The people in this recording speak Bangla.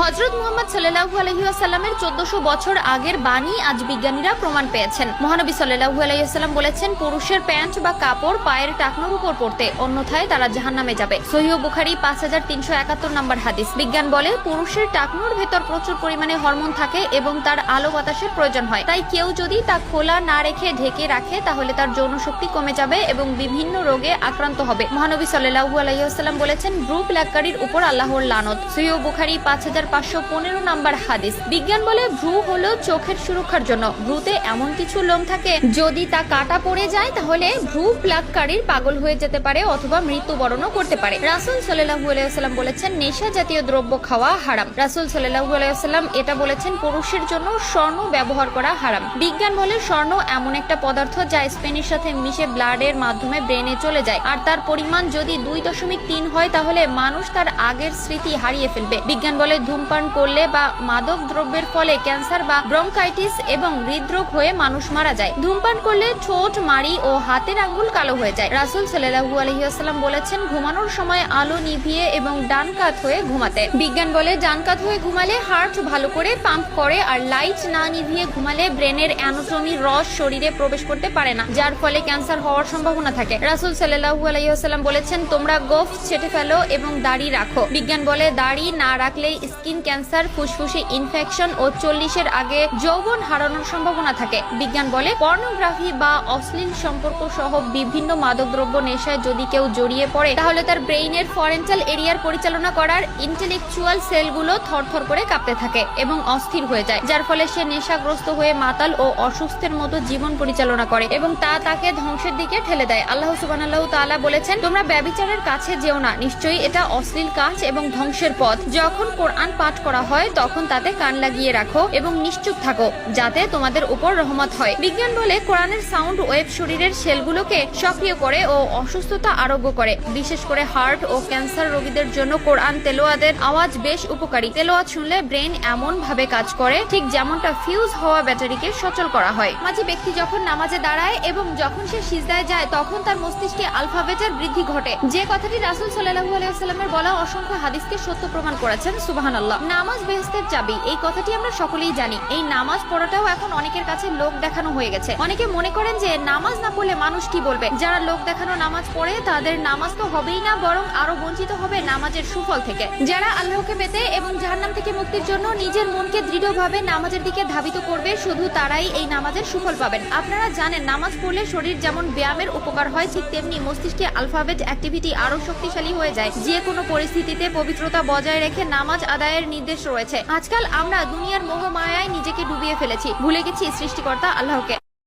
হযরত মুহাম্মদ সাল্লাল্লাহু আলাইহি ওয়াসাল্লামের 1400 বছর আগের বাণী আজ বিজ্ঞানীরা প্রমাণ পেয়েছেন। মহানবী সাল্লাল্লাহু আলাইহি ওয়াসাল্লাম বলেছেন, পুরুষের প্যান্ট বা কাপড় পায়ের টাকনোর উপর পড়তে, অন্যথায় তারা জাহান্নামে যাবে। সহিহ বুখারী 5371 নম্বর হাদিস। বিজ্ঞান বলে, পুরুষের টাকনোর ভেতর প্রচুর পরিমাণে হরমোন থাকে এবং তার আলো বাতাসের প্রয়োজন হয়। তাই কেউ যদি তা খোলা না রেখে ঢেকে রাখে তাহলে তার যৌন শক্তি কমে যাবে এবং বিভিন্ন রোগে আক্রান্ত হবে। মহানবী সাল্লাল্লাহু আলাইহি ওয়াসাল্লাম বলেছেন, ভ্রু প্লাগকারীর উপর আল্লাহর লানত। সহিহ বুখারী 5515 নম্বর হাদিস। বিজ্ঞান বলে, ভ্রু হলো চোখের সুরক্ষার জন্য। ভ্রুতে এমন কিছু লোম থাকে, যদি তা কাটা পড়ে যায় তাহলে ভ্রু প্লাগকারীর পাগল হয়ে যেতে পারে অথবা মৃত্যুবরণও করতে পারে। রাসূল সাল্লাল্লাহু আলাইহি ওয়াসাল্লাম বলেছেন, নেশা জাতীয় দ্রব্য খাওয়া হারাম। রাসূল সাল্লাল্লাহু আলাইহি ওয়াসাল্লাম এটা বলেছেন, পুরুষের জন্য স্বর্ণ ব্যবহার করা হারাম। বিজ্ঞান বলে, স্বর্ণ এমন একটা পদার্থ যা স্পেনের সাথে মিশে ব্লাডের মাধ্যমে ব্রেনে চলে যায়, আর তার পরিমাণ যদি 2.3 হয় তাহলে মানুষ তার আগের স্মৃতি হারিয়ে ফেলবে। বিজ্ঞান বলে, ধূমপান করলে বা মাদক দ্রব্যের ফলে ক্যান্সার বা ব্রঙ্কাইটিস এবং হৃদরোগ হয়ে মানুষ মারা যায়। ধূমপান করলে ঠোঁট, মাড়ি ও হাতের আঙ্গুল কালো হয়ে যায়। রাসূল সাল্লাল্লাহু আলাইহি ওয়াসাল্লাম বলেছেন, ঘুমানোর সময় আলো নিভিয়ে এবং ডান কাত হয়ে ঘুমাতে। বিজ্ঞান বলে, ডান কাত হয়ে ঘুমালে হার্ট ভালো করে পাম্প করে, আর লাইট না নিভিয়ে ঘুমালে ব্রেনের অ্যানাটমির রস শরীরে প্রবেশ করতে পারে না, যার ফলে ক্যান্সার হওয়ার সম্ভাবনা থাকে। রাসূল সাল্লাল্লাহু আলাইহি ওয়াসাল্লাম বলেছেন, তোমরা গোঁফ ছেঁটে ফেলো এবং দাড়ি রাখো। বিজ্ঞান বলে, দাড়ি না রাখলে স্কিন ক্যান্সার, ফুসফুসে ইনফেকশন ও 40-এর আগে যৌবন হারানোর সম্ভাবনা থাকে। বিজ্ঞান বলে, পর্নোগ্রাফি বা অশ্লীল সম্পর্ক সহ বিভিন্ন মাদকদ্রব্য নেশায় যদি কেউ জড়িয়ে পড়ে তাহলে তার ব্রেইনের ফরেন্টাল এরিয়ার পরিচালনা করার ইন্টেলেকচুয়াল সেলগুলো থরথর করে কাঁপতে থাকে এবং অস্থির হয়ে যায়, যার ফলে সে নেশাগ্রস্ত হয়ে মাতাল ও অসুস্থের মতো জীবন পরিচালনা করে এবং তা তাকে ধ্বংসের দিকে ঠেলে দেয়। আল্লাহ সুবহানাহু ওয়া তাআলা বলেছেন, তোমরা ব্যভিচারের কাছে যেও না, নিশ্চয়ই এটা অশ্লীল কাজ এবং ধ্বংসের পথ। যখন কোরআন পাঠ করা হয় তখন তাতে কান লাগিয়ে রাখো এবং নিশ্চুপ থাকো, যাতে তোমাদের উপর রহমত হয়। বিজ্ঞান বলে, কোরআনের সাউন্ড ওয়েভ শরীরের সেলগুলোকে সক্রিয় করে ও অসুস্থতা আরোগ্য করে। বিশেষ করে হার্ট ও ক্যান্সার রোগীদের জন্য কোরআন তেলাওয়াতের আওয়াজ বেশ উপকারী। তেলাওয়াত শুনলে ব্রেন এমন ভাবে কাজ করে ঠিক যেমনটা ফিউজ হওয়া ব্যাটারিকে সচল করা হয়। মাঝে ব্যক্তি যখন নামাজে দাঁড়ায় এবং যখন সে সিজদায় যায় তখন তার মস্তিষ্কে আলফা বেটার বৃদ্ধি ঘটে, যে কথাটি রাসূল সাল্লাল্লাহু আলাইহি ওয়াসাল্লামের বলা অসংখ্য হাদিসকে সত্য প্রমাণ করেছেন। সুবহানাল্লাহ। নামাজ বেহেশতের চাবি, এই কথাটি আমরা সকলেই জানি। এই নামাজ পড়াটাও এখন অনেকের কাছে লোক দেখানো হয়ে গেছে। অনেকে মনে করেন যে নামাজ না পড়লে মানুষ কি বলবে। যারা লোক দেখানো নামাজ পড়ে তাদের নামাজ তো হবেই না, বরং আরো বঞ্চিত হবে নামাজের সুফল থেকে। যারা আল্লাহকে পেতে এবং জাহান্নাম থেকে মুক্তির জন্য নিজের মনকে দৃঢ়ভাবে নামাজের দিকে ধাবিত করবে, শুধু তারাই এই নামাজের সুফল পাবেন। আপনারা জানেন, নামাজ পড়লে শরীর যেমন ব্যায়ামের উপকার হয়, ঠিক তেমনি মস্তিষ্কে আলফাবেট অ্যাক্টিভিটি আরো শক্তিশালী হয়ে যায়। যে কোনো পরিস্থিতিতে পবিত্রতা বজায় রেখে নামাজ আদায়ের নির্দেশ রয়েছে। আজকাল আমরা দুনিয়ার মোহমায়ায় নিজেকে ডুবিয়ে ফেলেছি, ভুলে গেছি সৃষ্টিকর্তা আল্লাহকে।